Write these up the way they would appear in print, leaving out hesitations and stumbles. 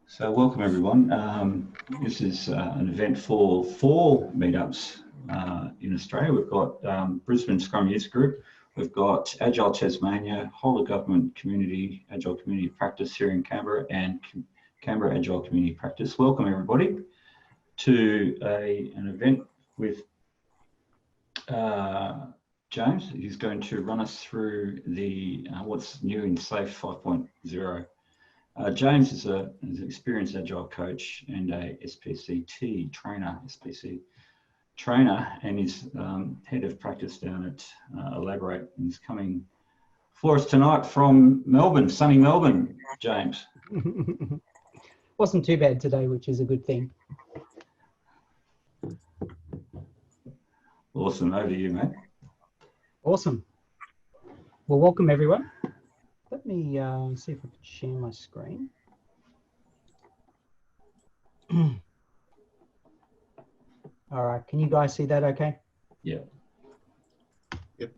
So welcome everyone. This is an event for 4 meetups in Australia. We've got Brisbane Scrum Youth Group, we've got Agile Tasmania, Whole of Government Community Agile Community Practice here in Canberra, and Canberra Agile Community Practice. Welcome everybody to an event with James. He's going to run us through the what's new in SAFe 5.0. James is an experienced Agile coach and a SPC trainer, and he's head of practice down at Elaborate, and he's coming for us tonight from Melbourne, sunny Melbourne, James. Wasn't too bad today, which is a good thing. Awesome, over to you, mate. Awesome. Well, welcome everyone. Let me see if I can share my screen. All right, can you guys see that okay? Yeah. Yep.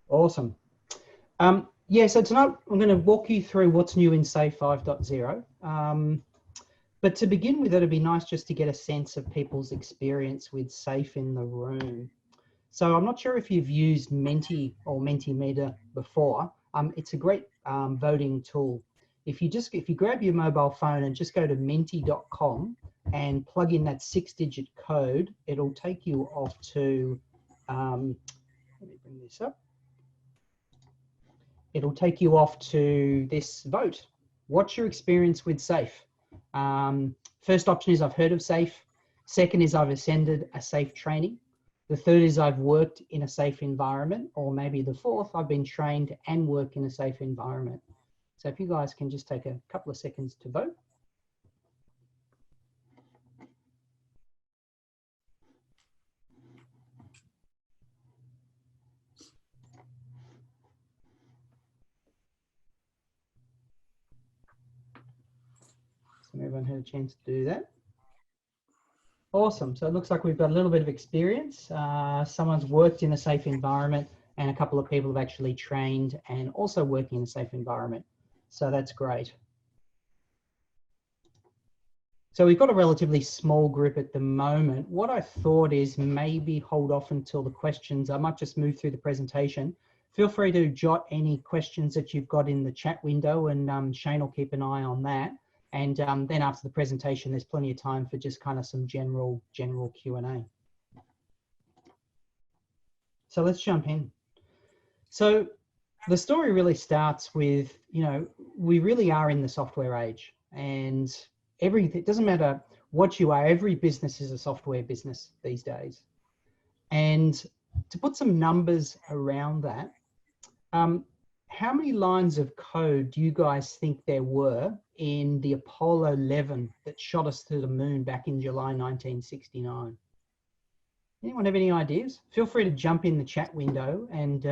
Awesome. Yeah, so tonight I'm going to walk you through what's new in SAFe 5.0. But to begin with, it'd be nice just to get a sense of people's experience with SAFe in the room. So I'm not sure if you've used Menti or Mentimeter before. It's a great voting tool. If you grab your mobile phone and just go to menti.com and plug in that 6-digit code, it'll take you off to, let me bring this up. It'll take you off to this vote. What's your experience with SAFe? First option is I've heard of SAFe. Second is I've attended a SAFe training. The third is I've worked in a SAFe environment, or maybe the fourth, I've been trained and work in a SAFe environment. So if you guys can just take a couple of seconds to vote. So everyone had a chance to do that. Awesome. So it looks like we've got a little bit of experience. Someone's worked in a SAFe environment, and a couple of people have actually trained and also working in a SAFe environment. So that's great. So we've got a relatively small group at the moment. What I thought is maybe hold off until the questions. I might just move through the presentation. Feel free to jot any questions that you've got in the chat window, and Shane will keep an eye on that. And then after the presentation, there's plenty of time for just kind of some general Q&A. So let's jump in. So the story really starts with, we really are in the software age, and it doesn't matter what you are, every business is a software business these days. And to put some numbers around that, how many lines of code do you guys think there were in the Apollo 11 that shot us to the moon back in July 1969? Anyone have any ideas? Feel free to jump in the chat window and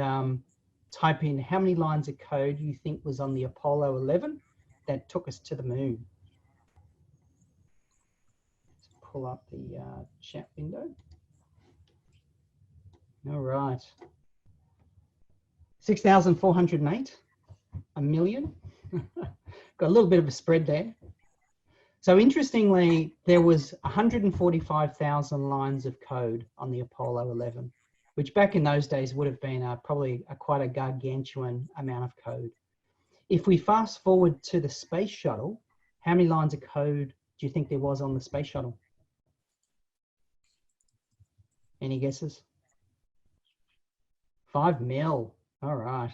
type in how many lines of code you think was on the Apollo 11 that took us to the moon. Let's pull up the chat window. All right. 6,408, a million. Got a little bit of a spread there. So interestingly, there was 145,000 lines of code on the Apollo 11, which back in those days would have been probably quite a gargantuan amount of code. If we fast forward to the space shuttle, how many lines of code do you think there was on the space shuttle? Any guesses? 5 mil. All right.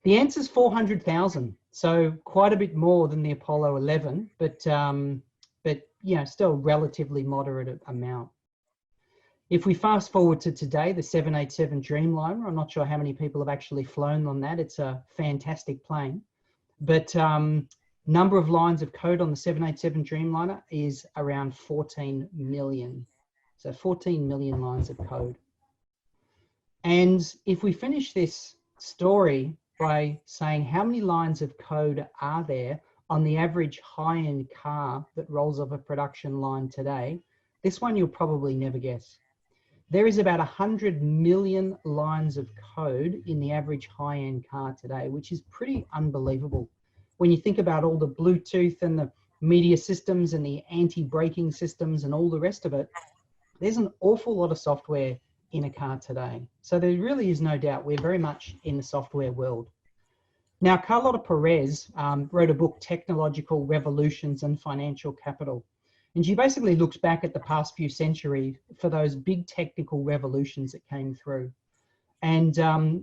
The answer is 400,000. So quite a bit more than the Apollo 11, but still relatively moderate amount. If we fast forward to today, the 787 Dreamliner, I'm not sure how many people have actually flown on that. It's a fantastic plane, but number of lines of code on the 787 Dreamliner is around 14 million. So 14 million lines of code. And if we finish this story by saying how many lines of code are there on the average high-end car that rolls off a production line today, this one you'll probably never guess. There is about 100 million lines of code in the average high-end car today, which is pretty unbelievable. When you think about all the Bluetooth and the media systems and the anti-braking systems and all the rest of it, there's an awful lot of software in a car today. So there really is no doubt we're very much in the software world. Now, Carlota Perez wrote a book, Technological Revolutions and Financial Capital. And she basically looks back at the past few centuries for those big technical revolutions that came through. And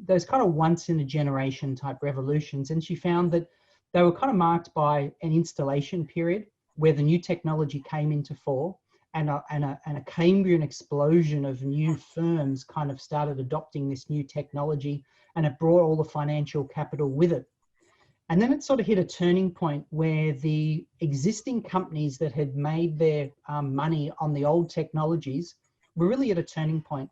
those kind of once in a generation type revolutions. And she found that they were kind of marked by an installation period where the new technology came into fore, and a Cambrian explosion of new firms kind of started adopting this new technology, and it brought all the financial capital with it. And then it sort of hit a turning point where the existing companies that had made their money on the old technologies were really at a turning point.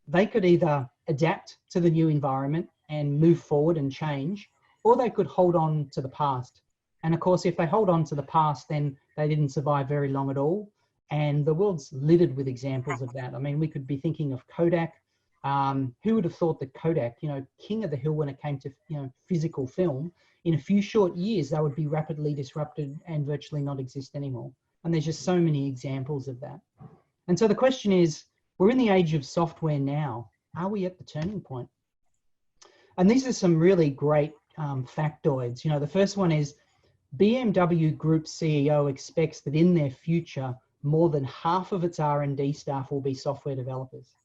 They could either adapt to the new environment and move forward and change, or they could hold on to the past. And of course, if they hold on to the past, then they didn't survive very long at all. And the world's littered with examples of that. I mean, we could be thinking of Kodak. Who would have thought that Kodak, king of the hill when it came to, physical film, in a few short years, they would be rapidly disrupted and virtually not exist anymore. And there's just so many examples of that. And so the question is, we're in the age of software now. Are we at the turning point? And these are some really great factoids. The first one is BMW Group CEO expects that in their future, more than half of its R&D staff will be software developers.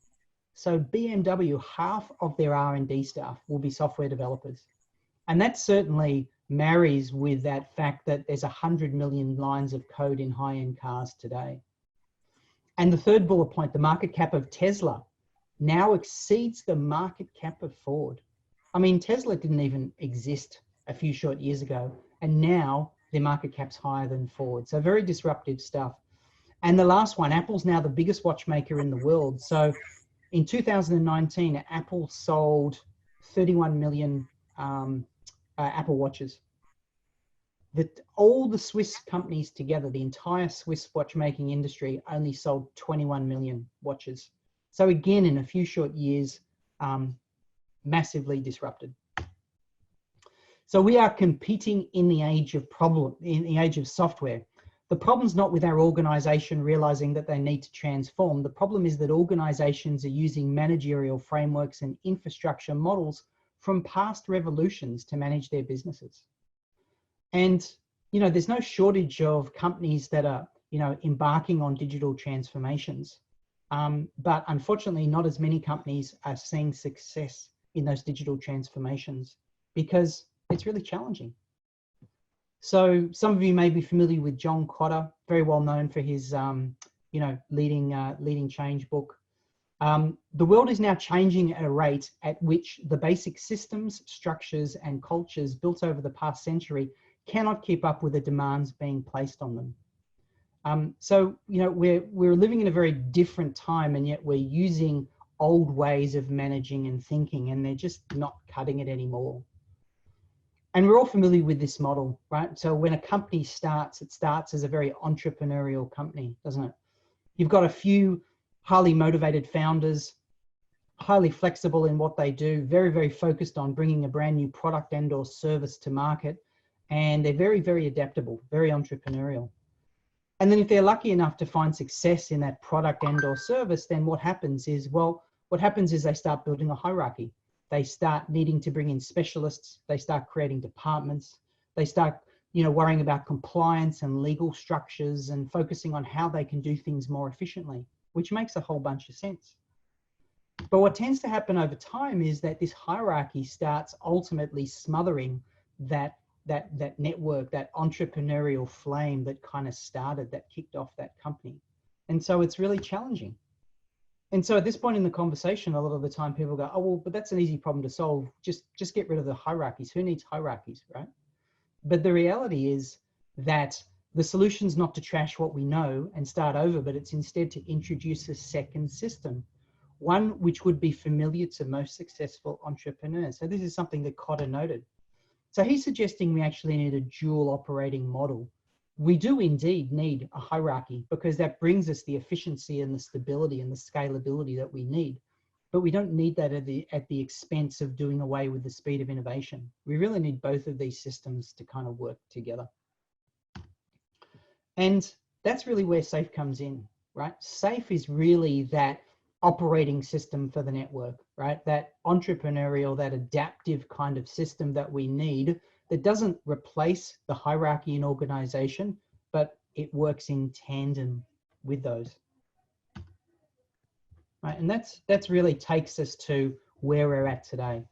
So BMW, half of their R&D staff will be software developers. And that certainly marries with that fact that there's 100 million lines of code in high-end cars today. And the third bullet point, the market cap of Tesla now exceeds the market cap of Ford. I mean, Tesla didn't even exist a few short years ago, and now their market cap's higher than Ford. So very disruptive stuff. And the last one, Apple's now the biggest watchmaker in the world. So in 2019, Apple sold 31 million Apple watches. All the Swiss companies together, the entire Swiss watchmaking industry only sold 21 million watches. So again, in a few short years, massively disrupted. So we are competing in the age of in the age of software. The problem's not with our organization realizing that they need to transform. The problem is that organizations are using managerial frameworks and infrastructure models from past revolutions to manage their businesses. And, there's no shortage of companies that are, embarking on digital transformations. But unfortunately, not as many companies are seeing success in those digital transformations because it's really challenging. So some of you may be familiar with John Kotter, very well known for his, leading change book. The world is now changing at a rate at which the basic systems, structures, and cultures built over the past century cannot keep up with the demands being placed on them. So we're living in a very different time, and yet we're using old ways of managing and thinking, and they're just not cutting it anymore. And we're all familiar with this model, right? So when a company starts, it starts as a very entrepreneurial company, doesn't it? You've got a few highly motivated founders, highly flexible in what they do, very, very focused on bringing a brand new product and or service to market. And they're very, very adaptable, very entrepreneurial. And then if they're lucky enough to find success in that product and or service, then what happens is they start building a hierarchy. They start needing to bring in specialists. They start creating departments. They start, worrying about compliance and legal structures and focusing on how they can do things more efficiently, which makes a whole bunch of sense. But what tends to happen over time is that this hierarchy starts ultimately smothering that network, that entrepreneurial flame that kind of started, that kicked off that company. And so it's really challenging. And so at this point in the conversation, a lot of the time people go, oh, well, but that's an easy problem to solve. Just get rid of the hierarchies. Who needs hierarchies, right? But the reality is that the solution's not to trash what we know and start over, but it's instead to introduce a second system, one which would be familiar to most successful entrepreneurs. So this is something that Kotter noted. So he's suggesting we actually need a dual operating model we do indeed need a hierarchy, because that brings us the efficiency and the stability and the scalability that we need. But we don't need that at the expense of doing away with the speed of innovation. We really need both of these systems to kind of work together. And that's really where SAFE comes in, right? SAFE is really that operating system for the network, right? That entrepreneurial, that adaptive kind of system that we need, that doesn't replace the hierarchy in organization, but it works in tandem with those. Right? And that's really takes us to where we're at today.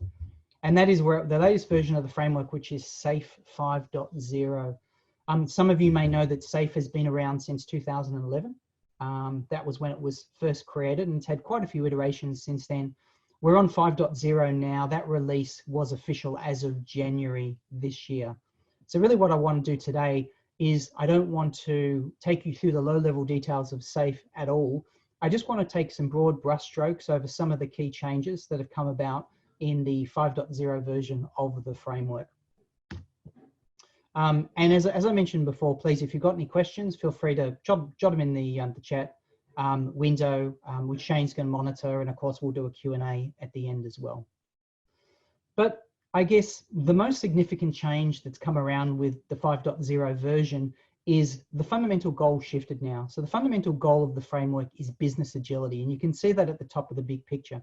And that is where the latest version of the framework, which is SAFE 5.0. Some of you may know that SAFE has been around since 2011. That was when it was first created, and it's had quite a few iterations since then. We're on 5.0 now. That release was official as of January this year. So really what I want to do today is, I don't want to take you through the low-level details of SAFE at all. I just want to take some broad brushstrokes over some of the key changes that have come about in the 5.0 version of the framework. And as I mentioned before, please, if you've got any questions, feel free to jot them in the chat window, which Shane's going to monitor, and of course we'll do a Q&A at the end as well. But I guess the most significant change that's come around with the 5.0 version is the fundamental goal shifted now. So the fundamental goal of the framework is business agility, and you can see that at the top of the big picture.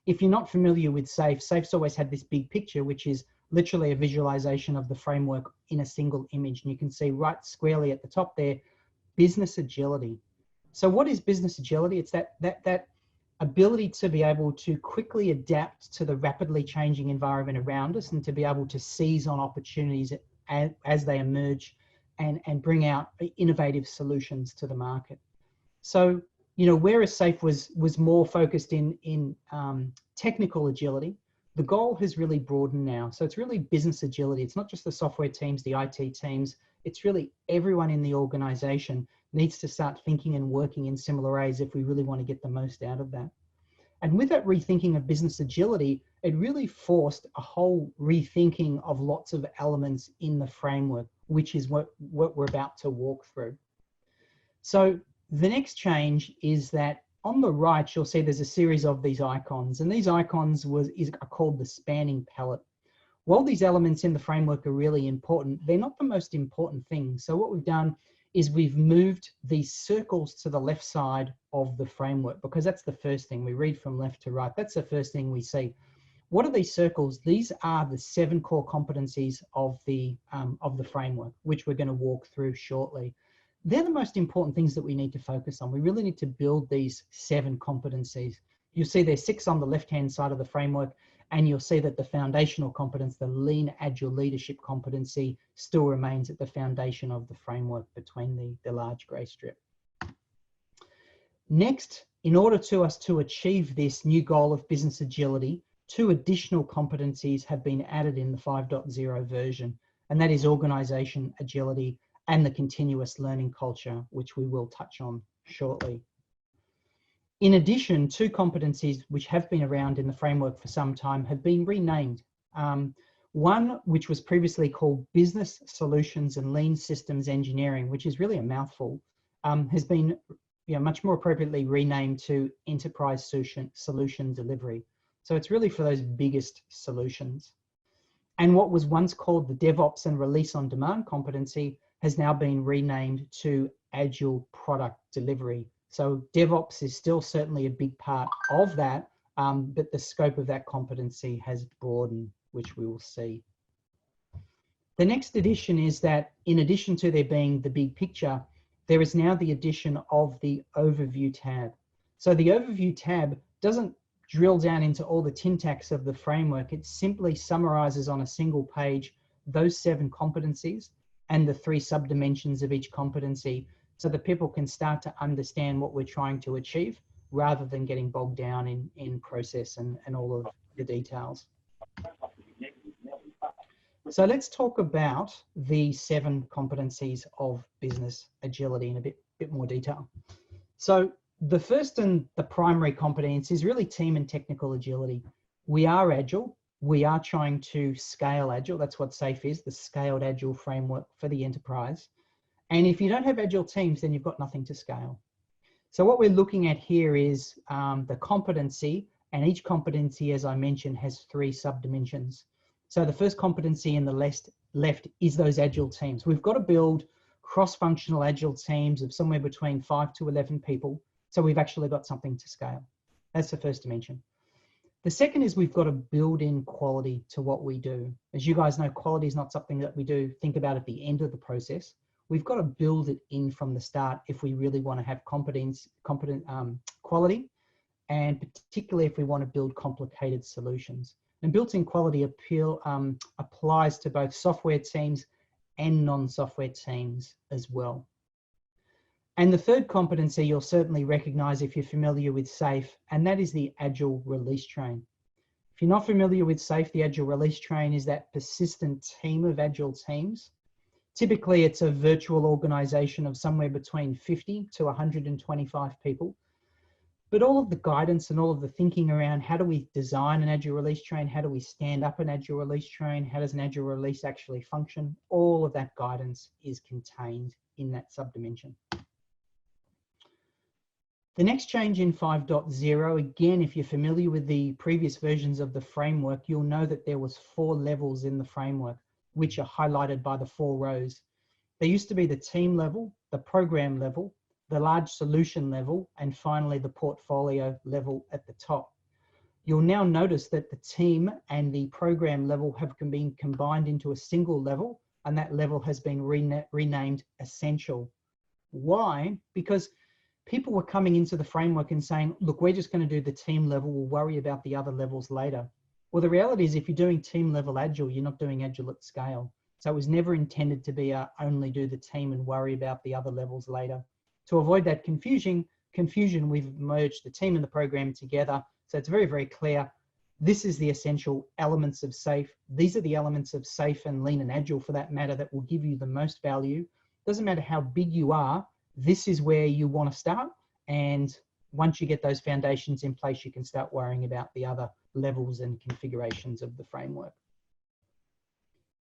If you're not familiar with SAFE, SAFE's always had this big picture, which is literally a visualization of the framework in a single image. And you can see right squarely at the top there, business agility. So what is business agility? It's that ability to be able to quickly adapt to the rapidly changing environment around us, and to be able to seize on opportunities as they emerge, and bring out innovative solutions to the market. So, you know, whereas SAFE was more focused in technical agility, the goal has really broadened now. So it's really business agility. It's not just the software teams, the IT teams, it's really everyone in the organization needs to start thinking and working in similar ways if we really want to get the most out of that. And with that rethinking of business agility, it really forced a whole rethinking of lots of elements in the framework, which is what we're about to walk through. So the next change is that on the right, you'll see there's a series of these icons, and these icons are called the spanning palette. While these elements in the framework are really important, they're not the most important thing. So what we've done is we've moved these circles to the left side of the framework, because that's the first thing. We read from left to right. That's the first thing we see. What are these circles? These are the 7 core competencies of the framework, which we're going to walk through shortly. They're the most important things that we need to focus on. We really need to build these 7 competencies. You'll see there's 6 on the left-hand side of the framework, and you'll see that the foundational competence, the lean, agile leadership competency, still remains at the foundation of the framework between the large grey strip. Next, in order to us to achieve this new goal of business agility, 2 additional competencies have been added in the 5.0 version, and that is organization agility and the continuous learning culture, which we will touch on shortly. In addition, 2 competencies which have been around in the framework for some time have been renamed. One, which was previously called Business Solutions and Lean Systems Engineering, which is really a mouthful, has been much more appropriately renamed to Enterprise Solution Delivery. So it's really for those biggest solutions. And what was once called the DevOps and Release on Demand competency has now been renamed to Agile Product Delivery. So DevOps is still certainly a big part of that, but the scope of that competency has broadened, which we will see. The next addition is that in addition to there being the big picture, there is now the addition of the Overview tab. So the Overview tab doesn't drill down into all the tin tacks of the framework. It simply summarizes on a single page those 7 competencies and the 3 subdimensions of each competency, so that people can start to understand what we're trying to achieve, rather than getting bogged down in process and all of the details. So let's talk about the 7 competencies of business agility in a bit more detail. So the first and the primary competence is really team and technical agility. We are agile. We are trying to scale agile. That's what SAFE is, the scaled agile framework for the enterprise. And if you don't have agile teams, then you've got nothing to scale. So what we're looking at here is the competency, and each competency, as I mentioned, has 3 subdimensions. So the first competency in the left is those agile teams. We've got to build cross-functional agile teams of somewhere between 5 to 11 people. So we've actually got something to scale. That's the first dimension. The second is we've got to build in quality to what we do. As you guys know, quality is not something that we do think about at the end of the process. We've got to build it in from the start if we really want to have competent quality, and particularly if we want to build complicated solutions. And built-in quality applies to both software teams and non-software teams as well. And the third competency you'll certainly recognize if you're familiar with SAFe, and that is the Agile Release Train. If you're not familiar with SAFe, the Agile Release Train is that persistent team of Agile teams. Typically, it's a virtual organization of somewhere between 50 to 125 people. But all of the guidance and all of the thinking around how do we design an Agile Release Train, how do we stand up an Agile Release Train, how does an Agile Release actually function, all of that guidance is contained in that subdimension. The next change in 5.0, again, if you're familiar with the previous versions of the framework, you'll know that there was 4 levels in the framework, which are highlighted by the 4 rows. There used to be the team level, the program level, the large solution level, and finally the portfolio level at the top. You'll now notice that the team and the program level have been combined into a single level, and that level has been renamed Essential. Why? Because people were coming into the framework and saying, look, we're just going to do the team level, we'll worry about the other levels later. Well, the reality is if you're doing team level Agile, you're not doing Agile at scale. So it was never intended to be only do the team and worry about the other levels later. To avoid that confusion, we've merged the team and the program together. So it's very, very clear. This is the essential elements of SAFe. These are the elements of SAFe and Lean and Agile for that matter that will give you the most value. Doesn't matter how big you are, this is where you want to start. And once you get those foundations in place, you can start worrying about the other levels and configurations of the framework.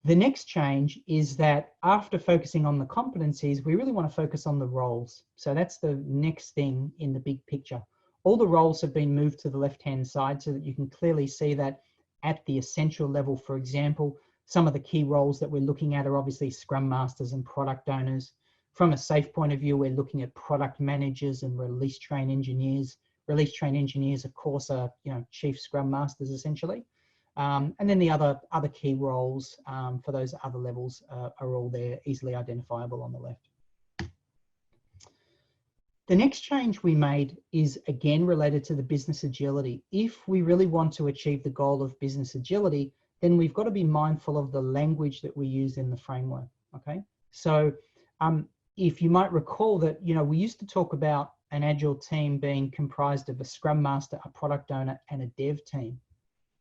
The next change is that after focusing on the competencies, we really want to focus on the roles. So that's the next thing in the big picture. All the roles have been moved to the left-hand side so that you can clearly see that at the essential level, for example, some of the key roles that we're looking at are obviously Scrum Masters and Product Owners. From a SAFe point of view, we're looking at Product Managers and Release Train Engineers. Release Train Engineers, of course, are Chief Scrum Masters essentially. And then the other key roles for those other levels are all there, easily identifiable on the left. The next change we made is again related to the business agility. If we really want to achieve the goal of business agility, then we've got to be mindful of the language that we use in the framework. Okay, so if you might recall that we used to talk about an agile team being comprised of a Scrum Master, a Product Owner, and a Dev team.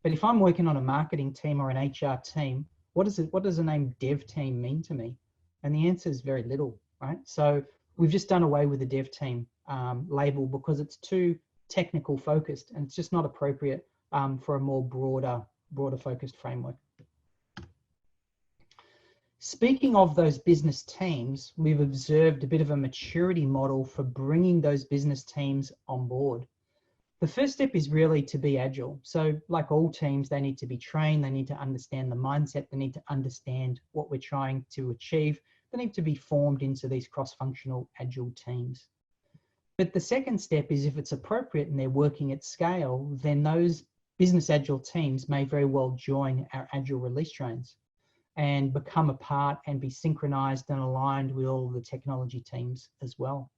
But if I'm working on a marketing team or an HR team, what does the name Dev team mean to me? And the answer is very little, right? So we've just done away with the Dev team label because it's too technical focused and it's just not appropriate for a more broader focused framework. Speaking of those business teams, we've observed a bit of a maturity model for bringing those business teams on board. The first step is really to be agile. So like all teams, they need to be trained, they need to understand the mindset, they need to understand what we're trying to achieve, they need to be formed into these cross-functional agile teams. But the second step is if it's appropriate and they're working at scale, then those business agile teams may very well join our agile release trains and become a part and be synchronized and aligned with all the technology teams as well.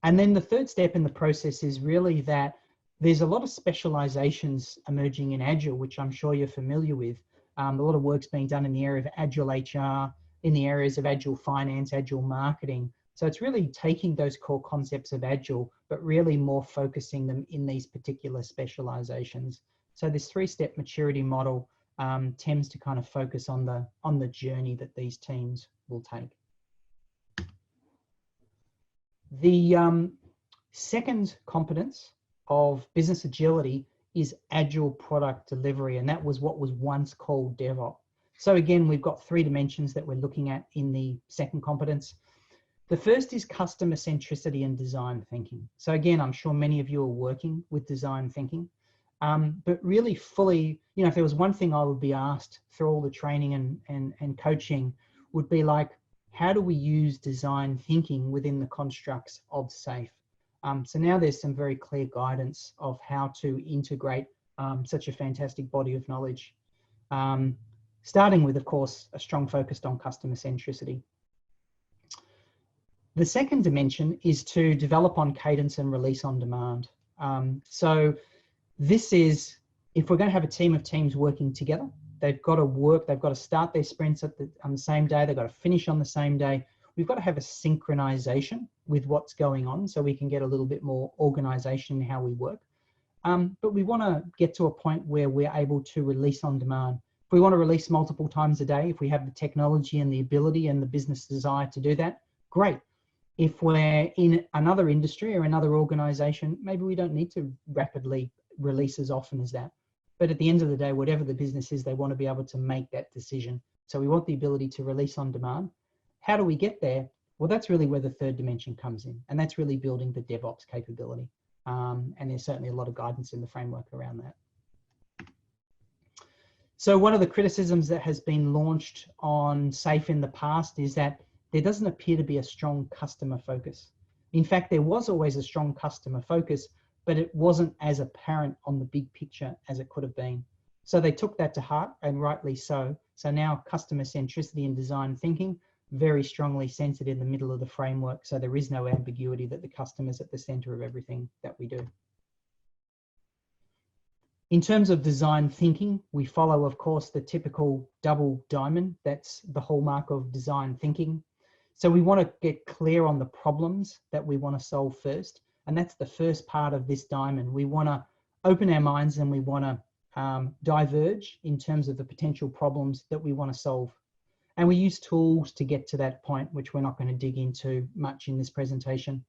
And then the third step in the process is really that there's a lot of specializations emerging in Agile, which I'm sure you're familiar with. A lot of work's being done in the area of Agile HR, in the areas of Agile Finance, Agile Marketing. So it's really taking those core concepts of Agile, but really more focusing them in these particular specializations. So this 3-step maturity model tends to kind of focus on the journey that these teams will take. The second competence of business agility is agile product delivery, and that was what was once called DevOps. So again, we've got 3 dimensions that we're looking at in the second competence. The first is customer centricity and design thinking. So again, I'm sure many of you are working with design thinking, but really fully, if there was one thing I would be asked through all the training and coaching would be like, how do we use design thinking within the constructs of SAFE? So now there's some very clear guidance of how to integrate such a fantastic body of knowledge. Starting with, of course, a strong focus on customer centricity. The second dimension is to develop on cadence and release on demand. So this is, if we're going to have a team of teams working together, they've got to start their sprints on the same day, they've got to finish on the same day. We've got to have a synchronization with what's going on so we can get a little bit more organization in how we work. But we want to get to a point where we're able to release on demand. If we want to release multiple times a day, if we have the technology and the ability and the business desire to do that, great. If we're in another industry or another organization, maybe we don't need to rapidly release as often as that. But at the end of the day, whatever the business is, they want to be able to make that decision. So we want the ability to release on demand. How do we get there? Well, that's really where the third dimension comes in. And that's really building the DevOps capability. And there's certainly a lot of guidance in the framework around that. So one of the criticisms that has been launched on SAFE in the past is that there doesn't appear to be a strong customer focus. In fact, there was always a strong customer focus, but it wasn't as apparent on the big picture as it could have been. So they took that to heart, and rightly so. So now customer centricity and design thinking, very strongly centered in the middle of the framework. So there is no ambiguity that the customer is at the center of everything that we do. In terms of design thinking, we follow, of course, the typical double diamond. That's the hallmark of design thinking. So we want to get clear on the problems that we want to solve first. And that's the first part of this diamond. We want to open our minds and we want to diverge in terms of the potential problems that we want to solve. And we use tools to get to that point, which we're not going to dig into much in this presentation.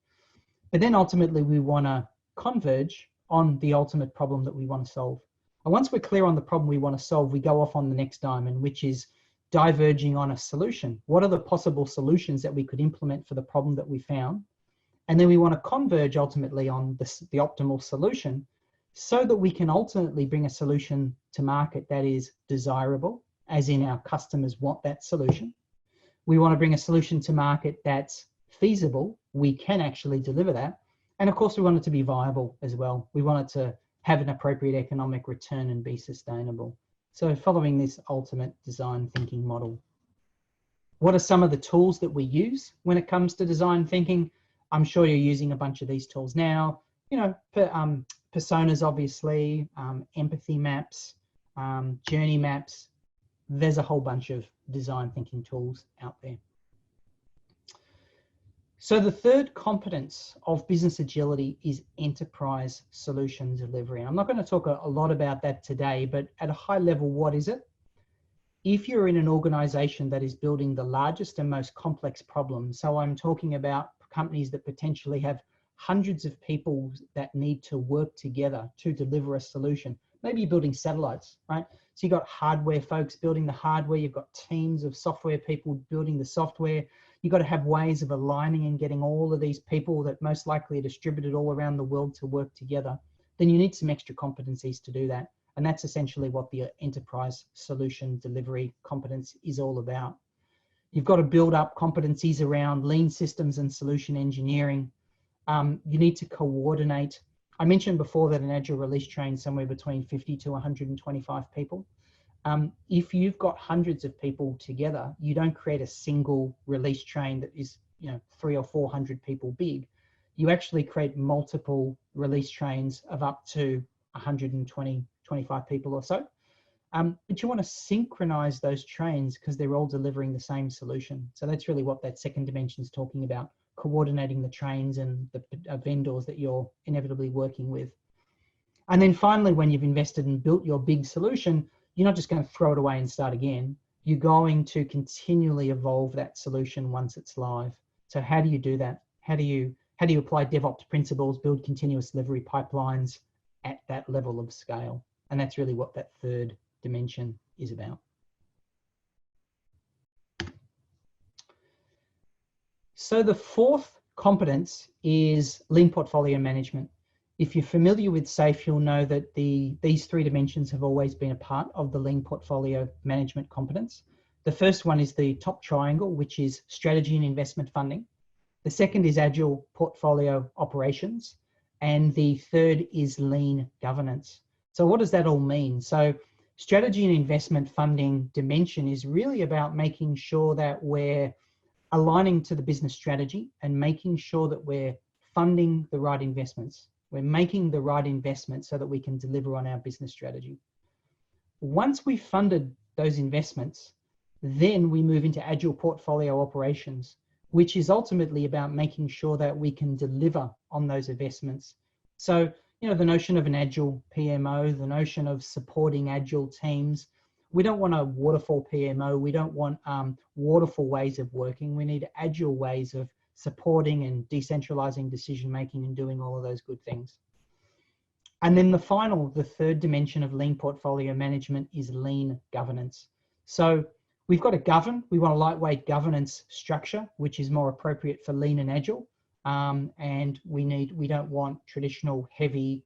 But then ultimately we want to converge on the ultimate problem that we want to solve. And once we're clear on the problem we want to solve, we go off on the next diamond, which is diverging on a solution. What are the possible solutions that we could implement for the problem that we found? And then we want to converge ultimately on the optimal solution so that we can ultimately bring a solution to market that is desirable, as in our customers want that solution. We want to bring a solution to market that's feasible. We can actually deliver that. And of course, we want it to be viable as well. We want it to have an appropriate economic return and be sustainable. So following this ultimate design thinking model. What are some of the tools that we use when it comes to design thinking? I'm sure you're using a bunch of these tools now, personas, obviously, empathy maps, journey maps. There's a whole bunch of design thinking tools out there. So the third competence of business agility is enterprise solution delivery. I'm not going to talk a lot about that today, but at a high level, what is it? If you're in an organization that is building the largest and most complex problems, so I'm talking about companies that potentially have hundreds of people that need to work together to deliver a solution. Maybe you're building satellites, right? So you've got hardware folks building the hardware, you've got teams of software people building the software. You've got to have ways of aligning and getting all of these people that most likely are distributed all around the world to work together. Then you need some extra competencies to do that. And that's essentially what the enterprise solution delivery competence is all about. You've got to build up competencies around lean systems and solution engineering. You need to coordinate. I mentioned before that an agile release trains somewhere between 50 to 125 people. If you've got hundreds of people together, you don't create a single release train that is 300 or 400 people big. You actually create multiple release trains of up to 120, 25 people or so. But you want to synchronize those trains because they're all delivering the same solution. So that's really what that second dimension is talking about, coordinating the trains and the vendors that you're inevitably working with. And then finally, when you've invested and built your big solution, you're not just going to throw it away and start again. You're going to continually evolve that solution once it's live. So how do you do that? How do you apply DevOps principles, build continuous delivery pipelines at that level of scale? And that's really what that third dimension is about. So the fourth competence is lean portfolio management. If you're familiar with SAFE, you'll know that these three dimensions have always been a part of the lean portfolio management competence. The first one is the top triangle, which is strategy and investment funding. The second is agile portfolio operations. And the third is lean governance. So what does that all mean? So strategy and investment funding dimension is really about making sure that we're aligning to the business strategy and making sure that we're funding the right investments. We're making the right investments so that we can deliver on our business strategy. Once we've funded those investments, then we move into agile portfolio operations, which is ultimately about making sure that we can deliver on those investments. So, you know, the notion of an agile PMO, the notion of supporting agile teams, we don't want a waterfall PMO. We don't want waterfall ways of working. We need agile ways of supporting and decentralizing decision-making and doing all of those good things. And then the third dimension of lean portfolio management is lean governance. So we've got to govern. We want a lightweight governance structure, which is more appropriate for lean and agile. And we don't want traditional heavy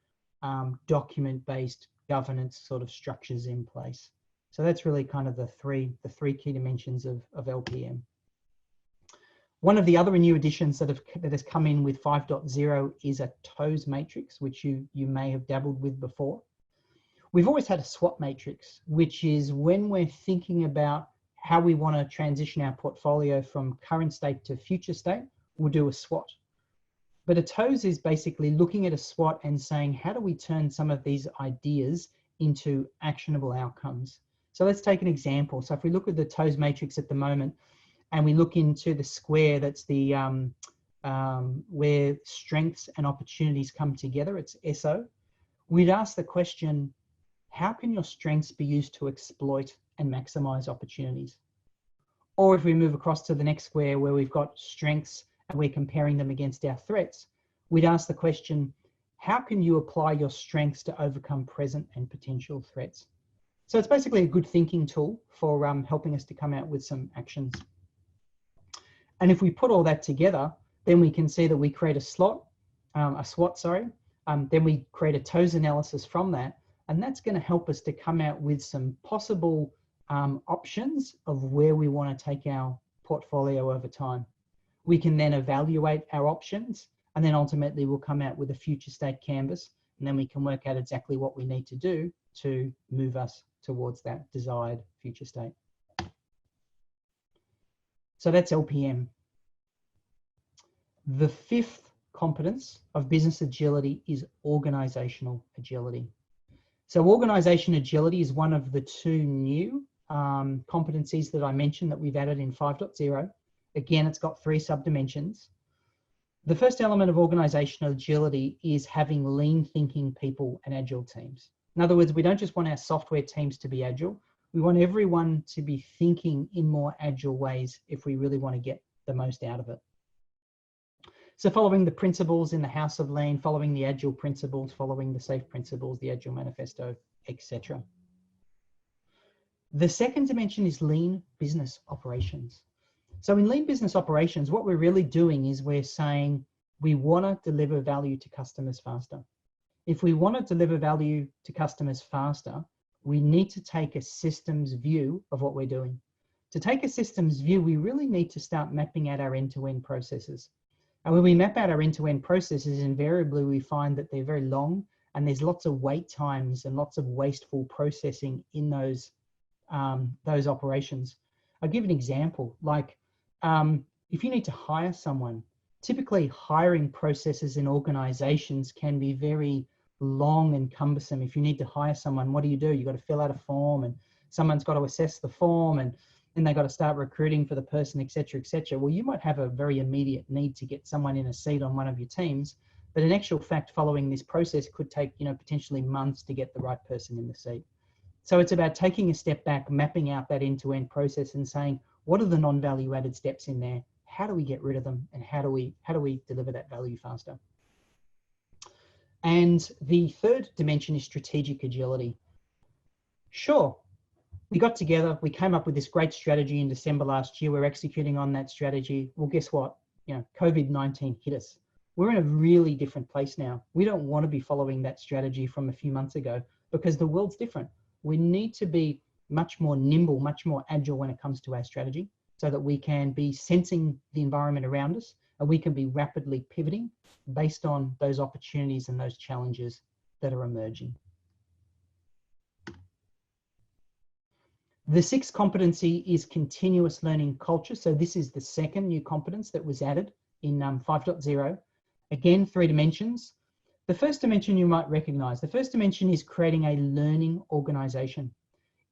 document-based governance sort of structures in place. So that's really kind of the three key dimensions of LPM. One of the other new additions that has come in with 5.0 is a TOES matrix, which you may have dabbled with before. We've always had a SWOT matrix, which is when we're thinking about how we want to transition our portfolio from current state to future state, we'll do a SWOT. But a TOES is basically looking at a SWOT and saying, how do we turn some of these ideas into actionable outcomes? So let's take an example. So if we look at the TOES matrix at the moment, and we look into the square, that's the where strengths and opportunities come together, it's SO. We'd ask the question, how can your strengths be used to exploit and maximize opportunities? Or if we move across to the next square where we've got strengths and we're comparing them against our threats, we'd ask the question, how can you apply your strengths to overcome present and potential threats? So it's basically a good thinking tool for helping us to come out with some actions. And if we put all that together, then we can see that we create a SWOT, then we create a TOES analysis from that, and that's going to help us to come out with some possible options of where we want to take our portfolio over time. We can then evaluate our options, and then ultimately we'll come out with a future state canvas, and then we can work out exactly what we need to do to move us towards that desired future state. So that's LPM. The fifth competence of business agility is organizational agility. So organization agility is one of the two new competencies that I mentioned that we've added in 5.0. Again, it's got three subdimensions. The first element of organizational agility is having lean thinking people and agile teams. In other words, we don't just want our software teams to be agile. We want everyone to be thinking in more agile ways if we really want to get the most out of it. So following the principles in the House of Lean, following the agile principles, following the SAFE principles, the Agile Manifesto, etc. The second dimension is lean business operations. So in lean business operations, what we're really doing is we're saying we want to deliver value to customers faster. If we want to deliver value to customers faster, we need to take a systems view of what we're doing. To take a systems view, we really need to start mapping out our end-to-end processes. And when we map out our end-to-end processes, invariably we find that they're very long and there's lots of wait times and lots of wasteful processing in those operations. I'll give an example. Like if you need to hire someone, typically hiring processes in organizations can be very long and cumbersome. If you need to hire someone, what do? You've got to fill out a form and someone's got to assess the form and then they've got to start recruiting for the person, etc., etc. Well, you might have a very immediate need to get someone in a seat on one of your teams, but in actual fact, following this process could take, potentially months to get the right person in the seat. So it's about taking a step back, mapping out that end-to-end process and saying, what are the non-value added steps in there? How do we get rid of them? And how do we deliver that value faster? And the third dimension is strategic agility. Sure, we got together, we came up with this great strategy in December last year. We're executing on that strategy. Well, guess what? COVID-19 hit us. We're in a really different place now. We don't want to be following that strategy from a few months ago because the world's different. We need to be much more nimble, much more agile when it comes to our strategy so that we can be sensing the environment around us and we can be rapidly pivoting based on those opportunities and those challenges that are emerging. The sixth competency is continuous learning culture. So this is the second new competence that was added in 5.0. Again, 3 dimensions. The first dimension you might recognize. The first dimension is creating a learning organization.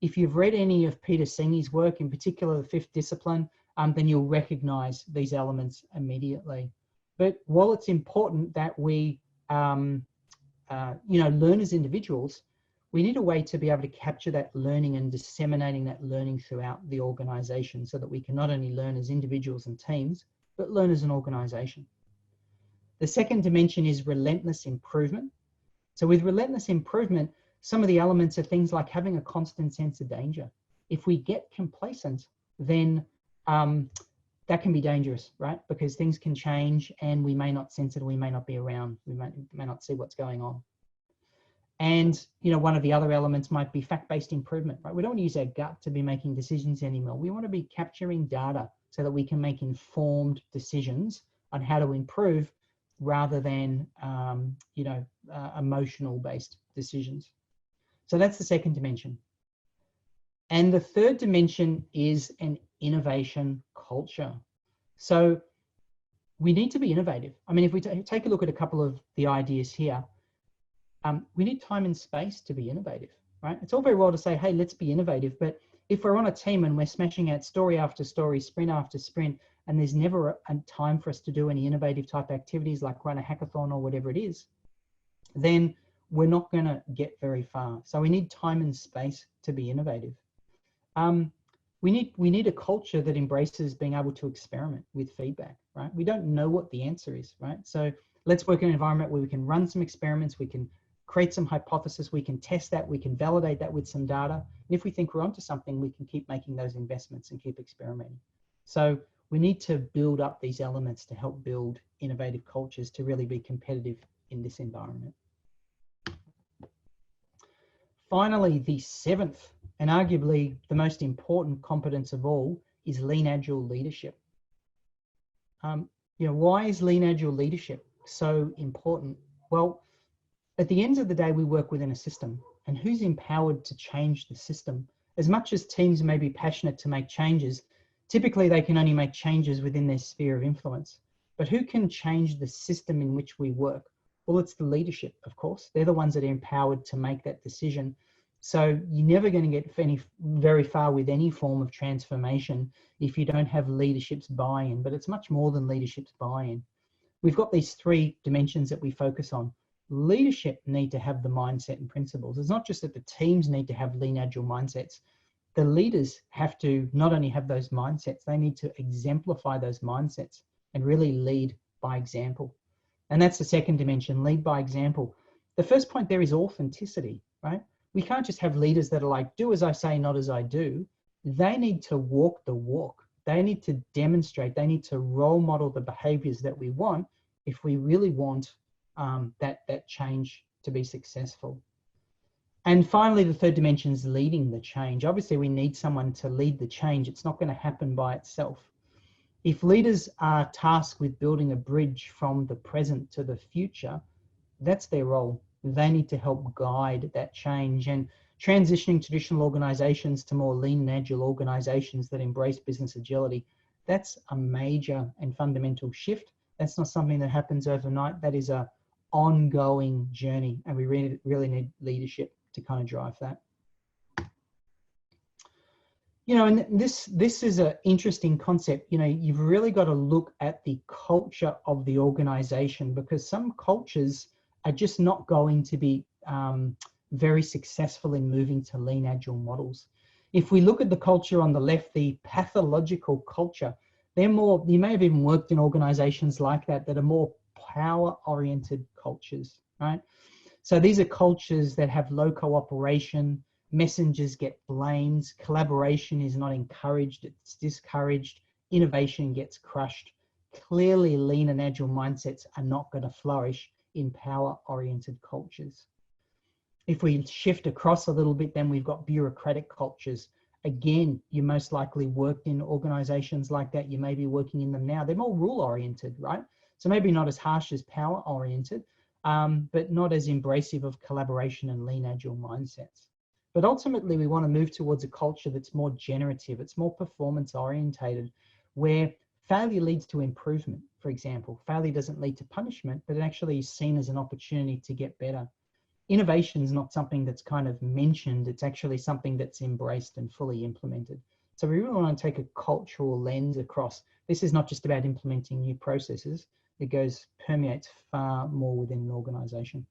If you've read any of Peter Sengi's work, in particular the 5th discipline, then you'll recognize these elements immediately. But while it's important that we learn as individuals, we need a way to be able to capture that learning and disseminating that learning throughout the organization so that we can not only learn as individuals and teams, but learn as an organization. The second dimension is relentless improvement. So with relentless improvement, some of the elements are things like having a constant sense of danger. If we get complacent, then that can be dangerous, right? Because things can change and we may not sense it, or we may not be around, we may not see what's going on. And one of the other elements might be fact-based improvement, right? We don't want to use our gut to be making decisions anymore. We want to be capturing data so that we can make informed decisions on how to improve rather than emotional-based decisions. So that's the second dimension. And the third dimension is an innovation culture. So we need to be innovative. I mean, if we take a look at a couple of the ideas here, we need time and space to be innovative, right? It's all very well to say, hey, let's be innovative. But if we're on a team and we're smashing out story after story, sprint after sprint, and there's never a time for us to do any innovative type activities like run a hackathon or whatever it is, then we're not going to get very far. So we need time and space to be innovative. We need a culture that embraces being able to experiment with feedback, right? We don't know what the answer is, right? So let's work in an environment where we can run some experiments, we can create some hypothesis, we can test that, we can validate that with some data. And if we think we're onto something, we can keep making those investments and keep experimenting. So we need to build up these elements to help build innovative cultures to really be competitive in this environment. Finally, the seventh, and arguably the most important competence of all, is lean agile leadership. Why is lean agile leadership so important? Well, at the end of the day, we work within a system, and who's empowered to change the system? As much as teams may be passionate to make changes, typically they can only make changes within their sphere of influence. But who can change the system in which we work? Well, it's the leadership, of course. They're the ones that are empowered to make that decision. So you're never going to get very far with any form of transformation if you don't have leadership's buy-in, but it's much more than leadership's buy-in. We've got these 3 dimensions that we focus on. Leadership need to have the mindset and principles. It's not just that the teams need to have lean agile mindsets. The leaders have to not only have those mindsets, they need to exemplify those mindsets and really lead by example. And that's the second dimension, lead by example. The first point there is authenticity, right? We can't just have leaders that are like, do as I say, not as I do. They need to walk the walk. They need to demonstrate, they need to role model the behaviors that we want if we really want that change to be successful. And finally, the third dimension is leading the change. Obviously, we need someone to lead the change. It's not going to happen by itself. If leaders are tasked with building a bridge from the present to the future, that's their role. They need to help guide that change, and transitioning traditional organizations to more lean and agile organizations that embrace business agility. That's a major and fundamental shift. That's not something that happens overnight. That is a ongoing journey, and we really need leadership to kind of drive that. And this is an interesting concept. You've really got to look at the culture of the organization, because some cultures are just not going to be very successful in moving to lean agile models. If we look at the culture on the left, the pathological culture, they're more, you may have even worked in organizations like that are more power-oriented cultures, right? So these are cultures that have low cooperation, messengers get blamed, collaboration is not encouraged, it's discouraged, innovation gets crushed. clearly lean and agile mindsets are not going to flourish in power-oriented cultures. If we shift across a little bit, then we've got bureaucratic cultures. Again, you most likely worked in organizations like that. You may be working in them now. They're more rule-oriented, right? So maybe not as harsh as power-oriented, but not as embracive of collaboration and lean agile mindsets. But ultimately, we want to move towards a culture that's more generative. It's more performance-orientated, where failure leads to improvement, for example. Failure doesn't lead to punishment, but it actually is seen as an opportunity to get better. Innovation is not something that's kind of mentioned. It's actually something that's embraced and fully implemented. So we really want to take a cultural lens across. This is not just about implementing new processes. It permeates far more within an organization.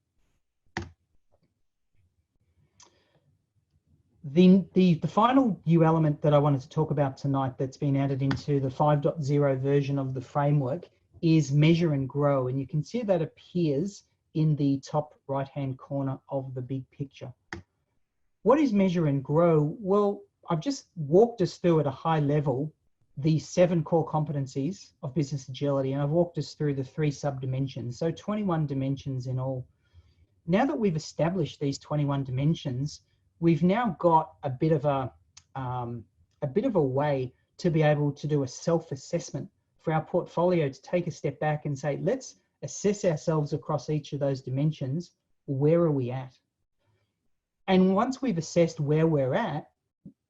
The final new element that I wanted to talk about tonight that's been added into the 5.0 version of the framework is measure and grow. And you can see that appears in the top right-hand corner of the big picture. What is measure and grow? Well, I've just walked us through at a high level the 7 core competencies of business agility, and I've walked us through the 3 sub-dimensions, so 21 dimensions in all. Now that we've established these 21 dimensions, we've now got a bit of a way to be able to do a self-assessment for our portfolio, to take a step back and say, let's assess ourselves across each of those dimensions. Where are we at? And once we've assessed where we're at,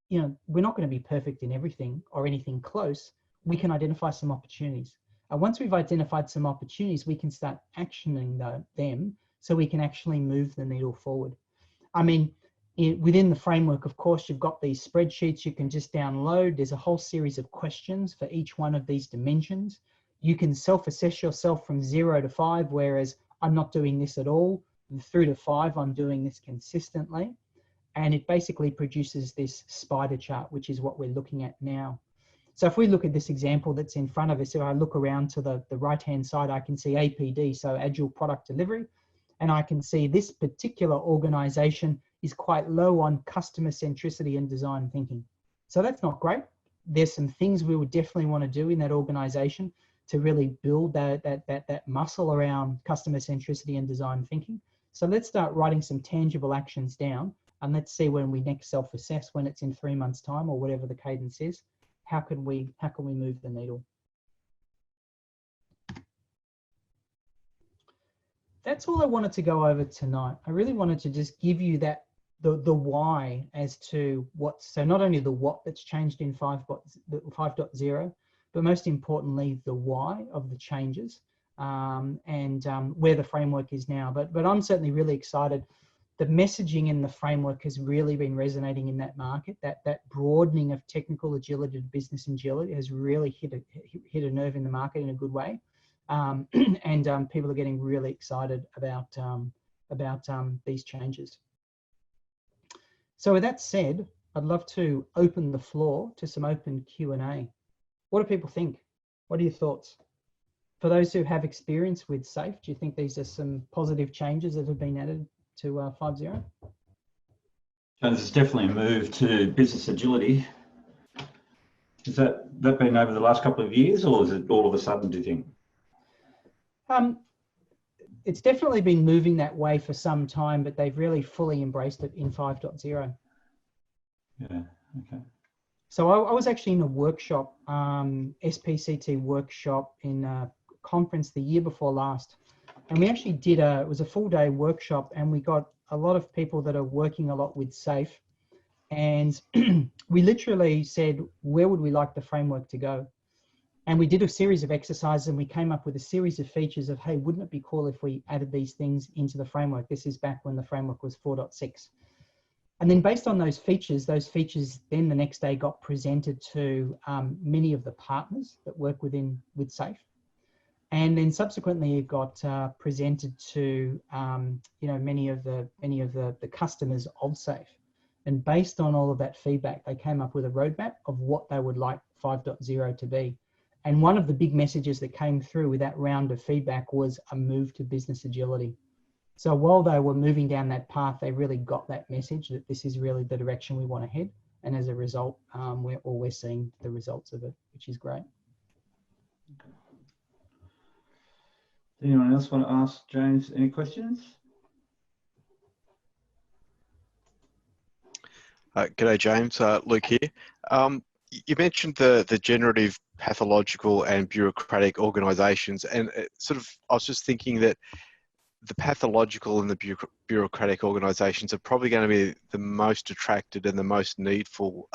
we're not going to be perfect in everything or anything close. We can identify some opportunities. And once we've identified some opportunities, we can start actioning them so we can actually move the needle forward. I mean, within the framework, of course, you've got these spreadsheets you can just download. There's a whole series of questions for each one of these dimensions. You can self-assess yourself from 0 to 5, whereas I'm not doing this at all. Through to 5, I'm doing this consistently. And it basically produces this spider chart, which is what we're looking at now. So if we look at this example that's in front of us, if I look around to the right-hand side, I can see APD, so Agile Product Delivery. And I can see this particular organization is quite low on customer centricity and design thinking. So that's not great. There's some things we would definitely want to do in that organization to really build that muscle around customer centricity and design thinking. So let's start writing some tangible actions down, and let's see when we next self-assess, when it's in 3 months' time or whatever the cadence is, how can we move the needle? That's all I wanted to go over tonight. I really wanted to just give you that the why as to what, so not only the what that's changed in 5.0, but most importantly, the why of the changes and where the framework is now. But I'm certainly really excited. The messaging in the framework has really been resonating in that market. That broadening of technical agility to business agility has really hit a nerve in the market in a good way. And people are getting really excited about these changes. So with that said, I'd love to open the floor to some open Q&A. What do people think? What are your thoughts? For those who have experience with SAFE, do you think these are some positive changes that have been added to 5.0? So there's definitely a move to business agility. Has that been over the last couple of years, or is it all of a sudden, do you think? It's definitely been moving that way for some time, but they've really fully embraced it in 5.0. Yeah, okay. So I was actually in a workshop, SPCT workshop in a conference the year before last. And we actually did it was a full day workshop, and we got a lot of people that are working a lot with SAFE. And we literally said, where would we like the framework to go? And we did a series of exercises, and we came up with a series of features of, hey, wouldn't it be cool if we added these things into the framework? This is back when the framework was 4.6. And then based on those features then the next day got presented to many of the partners that work with SAFE. And then subsequently it got presented to many of the customers of SAFE. And based on all of that feedback, they came up with a roadmap of what they would like 5.0 to be. And one of the big messages that came through with that round of feedback was a move to business agility. So while they were moving down that path, they really got that message that this is really the direction we want to head. And as a result, we're seeing the results of it, which is great. Anyone else want to ask James any questions? G'day, James. Luke here. You mentioned the generative, pathological, and bureaucratic organisations, and I was just thinking that the pathological and the bureaucratic organisations are probably going to be the most attracted and the most needful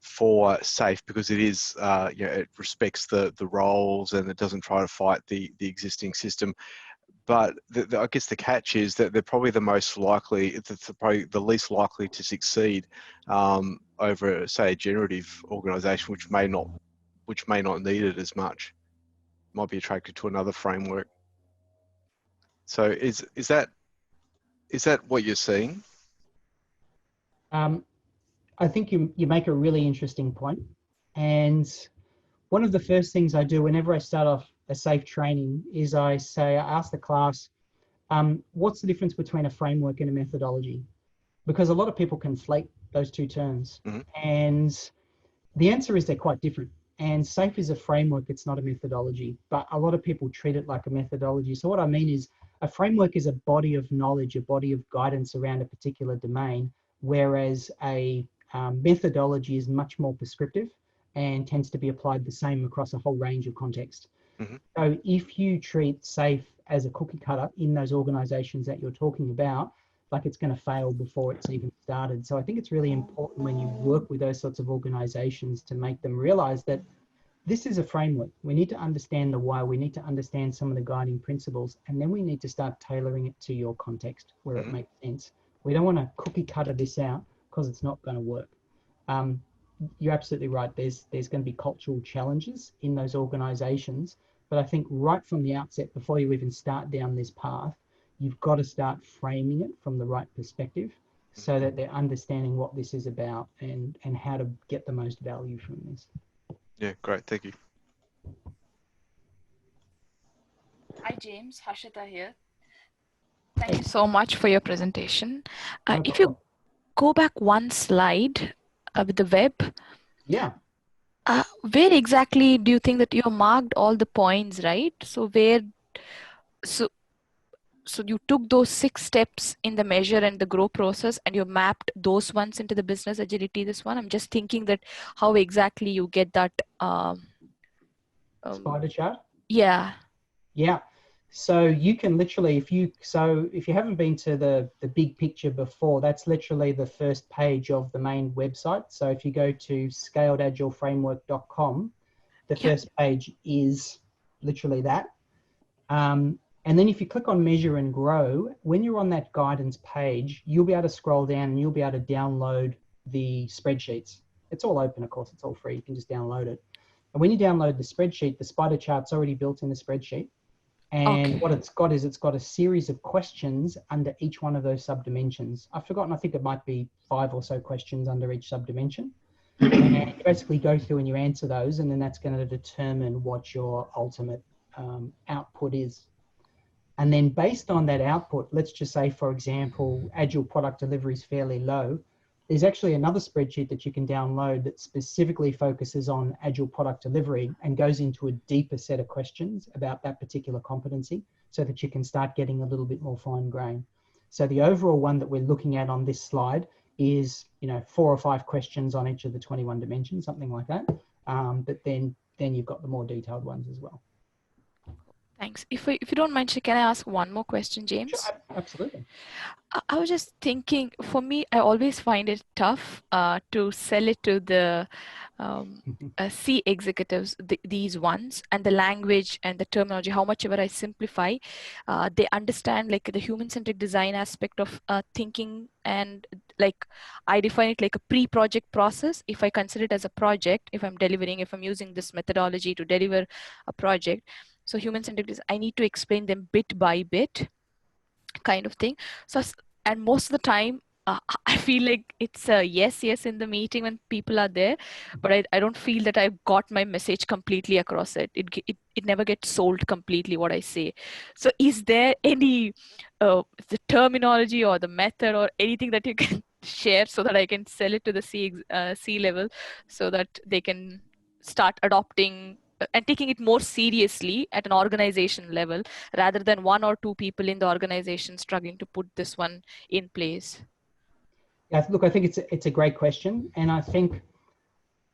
for SAFE, because it is, it respects the roles and it doesn't try to fight the existing system. But I guess the catch is that they're probably the most likely, probably the least likely to succeed over, say, a generative organisation, which may not need it as much. Might be attracted to another framework. So is that what you're seeing? I think you make a really interesting point. And one of the first things I do whenever I start off a SAFE training is I ask the class, what's the difference between a framework and a methodology? Because a lot of people conflate those two terms. Mm-hmm. And the answer is they're quite different. And SAFE is a framework, it's not a methodology, but a lot of people treat it like a methodology. So what I mean is a framework is a body of knowledge, a body of guidance around a particular domain, whereas a methodology is much more prescriptive and tends to be applied the same across a whole range of contexts. Mm-hmm. So if you treat SAFE as a cookie cutter in those organizations that you're talking about, like it's going to fail before it's even started. So I think it's really important when you work with those sorts of organizations to make them realize that this is a framework. We need to understand the why. We need to understand some of the guiding principles, and then we need to start tailoring it to your context where it makes sense. We don't want to cookie cutter this out because it's not going to work. You're absolutely right. There's going to be cultural challenges in those organizations, but I think right from the outset, before you even start down this path, you've got to start framing it from the right perspective so that they're understanding what this is about and how to get the most value from this. Yeah, great. Thank you. Hi, James. Harshita here. Thank you so much for your presentation. If you go back one slide with the web, yeah. Where exactly do you think that you marked all the points, right? So so you took those 6 steps in the measure and the grow process and you mapped those ones into the business agility, this one. I'm just thinking that how exactly you get that. Spider chart? Yeah. Yeah. So you can literally, if you haven't been to the big picture before, that's literally the first page of the main website. So if you go to scaledagileFramework.com, the first page is literally that. And then if you click on measure and grow, when you're on that guidance page, you'll be able to scroll down and you'll be able to download the spreadsheets. It's all open, of course, it's all free. You can just download it. And when you download the spreadsheet, the spider chart's already built in the spreadsheet. And what it's got is it's got a series of questions under each one of those subdimensions. I've forgotten, I think it might be 5 or so questions under each subdimension. And you basically go through and you answer those, and then that's going to determine what your ultimate output is. And then based on that output, let's just say, for example, Agile product delivery is fairly low. There's actually another spreadsheet that you can download that specifically focuses on Agile product delivery and goes into a deeper set of questions about that particular competency so that you can start getting a little bit more fine grain. So the overall one that we're looking at on this slide is, 4 or 5 questions on each of the 21 dimensions, something like that. But then you've got the more detailed ones as well. Thanks. If you don't mind, can I ask one more question, James? Sure, absolutely. I was just thinking, for me, I always find it tough to sell it to the C executives, these ones, and the language and the terminology, how much ever I simplify, they understand like the human-centric design aspect of thinking, and like I define it like a pre-project process. If I consider it as a project, if I'm using this methodology to deliver a project, so human-centric design, I need to explain them bit by bit kind of thing. So, and most of the time, I feel like it's a yes in the meeting when people are there, but I don't feel that I've got my message completely across it. It never gets sold completely what I say. So is there any the terminology or the method or anything that you can share so that I can sell it to the C level so that they can start adopting and taking it more seriously at an organization level rather than one or two people in the organization struggling to put this one in place? Yeah, look, I think it's a great question, and I think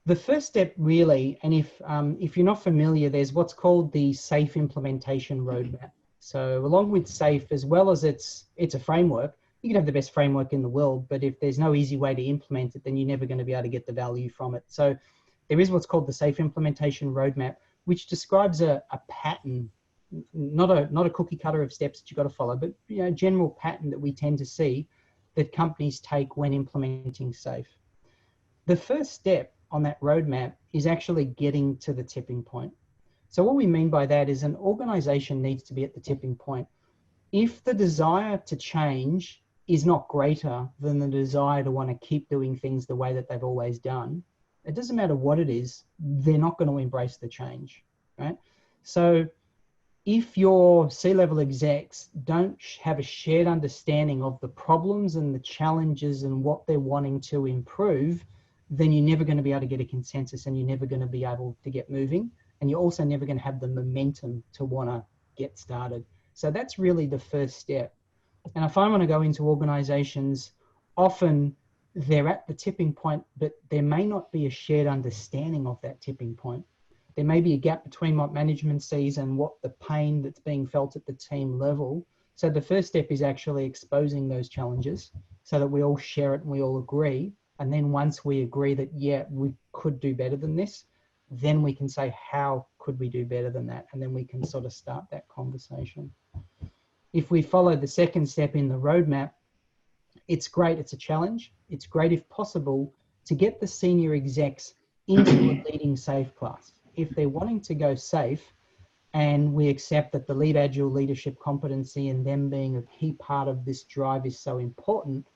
the first step really, and if you're not familiar, there's what's called the SAFE implementation roadmap. So along with SAFE, as well as it's a framework, you can have the best framework in the world, but if there's no easy way to implement it, then you're never going to be able to get the value from it. So there is what's called the SAFE implementation roadmap, which describes a pattern, not a cookie cutter of steps that you've got to follow, but a general pattern that we tend to see that companies take when implementing SAFE. The first step on that roadmap is actually getting to the tipping point. So what we mean by that is an organization needs to be at the tipping point. If the desire to change is not greater than the desire to want to keep doing things the way that they've always done, it doesn't matter what it is, they're not going to embrace the change, right? So if your C-level execs don't have a shared understanding of the problems and the challenges and what they're wanting to improve, then you're never going to be able to get a consensus, and you're never going to be able to get moving. And you're also never going to have the momentum to want to get started. So that's really the first step. And if I want to go into organizations, often they're at the tipping point, but there may not be a shared understanding of that tipping point. There may be a gap between what management sees and what the pain that's being felt at the team level. So the first step is actually exposing those challenges so that we all share it and we all agree. And then once we agree that, yeah, we could do better than this, then we can say, how could we do better than that? And then we can sort of start that conversation. If we follow the second step in the roadmap, it's great, it's a challenge. It's great, if possible, to get the senior execs into a leading SAFE class. If they're wanting to go SAFE, and we accept that the lead agile leadership competency and them being a key part of this drive is so important,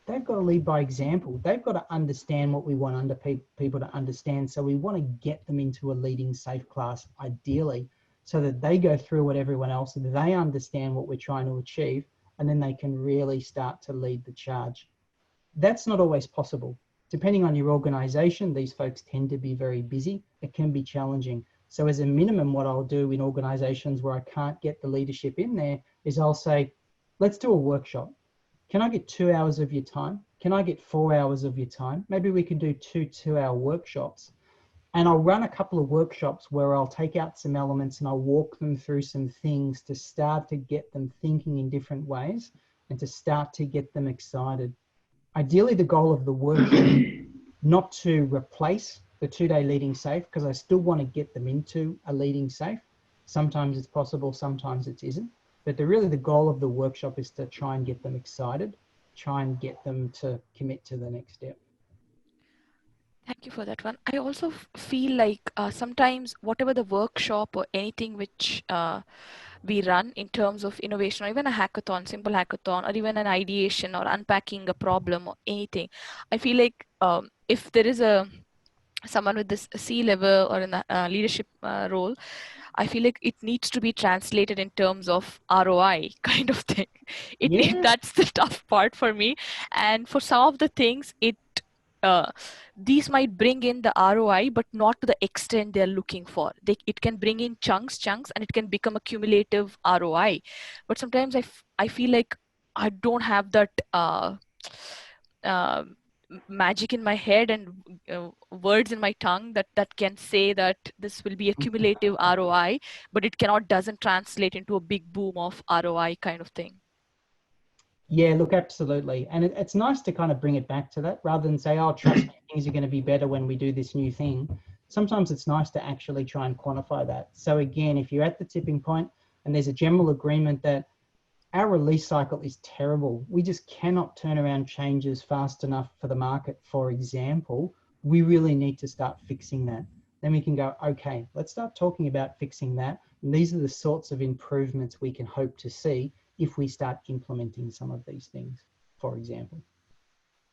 they've got to lead by example. They've got to understand what we want people to understand. So we want to get them into a leading SAFE class, ideally, so that they go through what everyone else, they understand what we're trying to achieve, and then they can really start to lead the charge. That's not always possible. Depending on your organization, these folks tend to be very busy. It can be challenging. So as a minimum, what I'll do in organizations where I can't get the leadership in there is I'll say, let's do a workshop. Can I get 2 hours of your time? Can I get 4 hours of your time? Maybe we can do two-hour workshops. And I'll run a couple of workshops where I'll take out some elements and I'll walk them through some things to start to get them thinking in different ways and to start to get them excited. Ideally, the goal of the workshop is not to replace the 2-day leading SAFE, because I still want to get them into a leading SAFE. Sometimes it's possible, sometimes it isn't. But really the goal of the workshop is to try and get them excited, try and get them to commit to the next step. Thank you for that one. I also feel like sometimes whatever the workshop or anything which we run in terms of innovation, or even a hackathon, simple hackathon, or even an ideation or unpacking a problem or anything, I feel like if there is someone with this C-level or in a leadership role, I feel like it needs to be translated in terms of ROI kind of thing. That's the tough part for me. And for some of the things, these might bring in the ROI, but not to the extent they're looking for. It can bring in chunks, and it can become a cumulative ROI. But sometimes I feel like I don't have that magic in my head and words in my tongue that can say that this will be a cumulative ROI, but it doesn't translate into a big boom of ROI kind of thing. Yeah, look, absolutely. And it's nice to kind of bring it back to that rather than say, oh, trust me, things are going to be better when we do this new thing. Sometimes it's nice to actually try and quantify that. So again, if you're at the tipping point and there's a general agreement that our release cycle is terrible, we just cannot turn around changes fast enough for the market, for example, we really need to start fixing that. Then we can go, okay, let's start talking about fixing that. And these are the sorts of improvements we can hope to see if we start implementing some of these things, for example.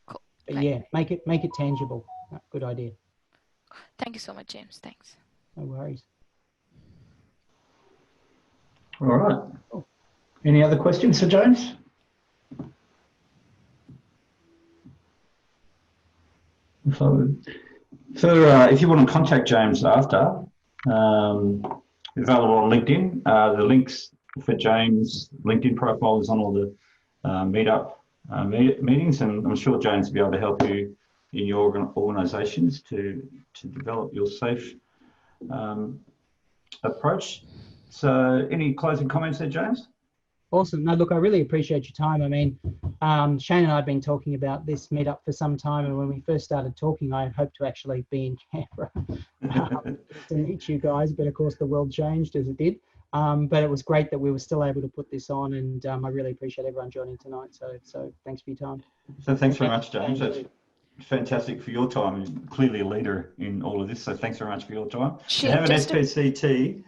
Cool. But yeah, make it tangible. Good idea. Thank you so much, James. Thanks. No worries. All right. Cool. Any other questions for James? If you want to contact James after, available on LinkedIn. The links for James' LinkedIn profile is on all the meetup meetings, and I'm sure James will be able to help you in your organisations to develop your safe approach. So, any closing comments there, James? Awesome. No, look, I really appreciate your time. I mean, Shane and I have been talking about this meetup for some time, and when we first started talking, I hoped to actually be in Canberra to meet you guys, but of course the world changed as it did. But it was great that we were still able to put this on, and I really appreciate everyone joining tonight. So thanks for your time. So thanks very much, James. That's fantastic for your time. You're clearly a leader in all of this, so thanks very much for your time. To have an SPCT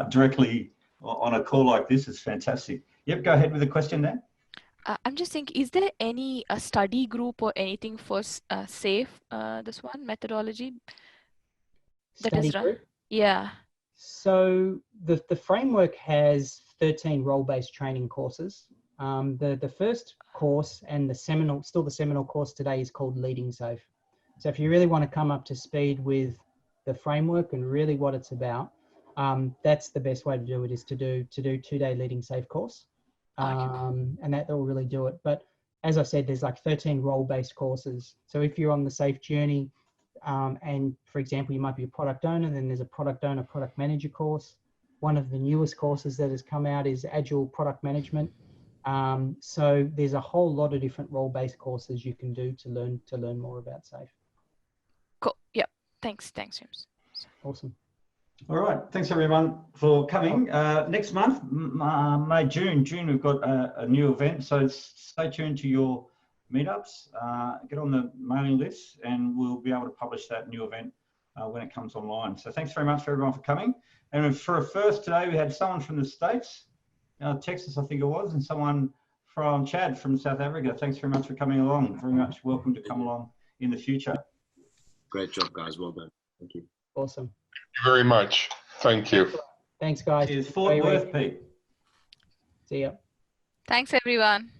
directly on a call like this is fantastic. Yep, go ahead with the question there. I'm just thinking, is there any study group or anything for SAFE, this one, methodology? That is Study group? Yeah. So the framework has 13 role-based training courses. The first course and the seminal course today is called Leading Safe. So if you really want to come up to speed with the framework and really what it's about, that's the best way to do it, is to do 2-day Leading Safe course. And that will really do it. But as I said, there's like 13 role-based courses. So if you're on the safe journey, and for example, you might be a product owner, then there's a product owner, product manager course. One of the newest courses that has come out is Agile Product Management. So there's a whole lot of different role-based courses you can do to learn more about safe. Cool. Yep. Thanks, James. Awesome. All right, thanks everyone for coming. Next month, May, June, we've got a new event, so stay tuned to your meetups, get on the mailing list, and we'll be able to publish that new event when it comes online. So thanks very much for everyone for coming. And for a first today, we had someone from the States, Texas, I think it was, and someone from Chad from South Africa. Thanks very much for coming along. Very much welcome to come along in the future. Great job, guys. Well done. Thank you. Awesome. Thank you very much. Thank you. Thanks, guys. Cheers. Fort Worth, Pete. See ya. Thanks, everyone.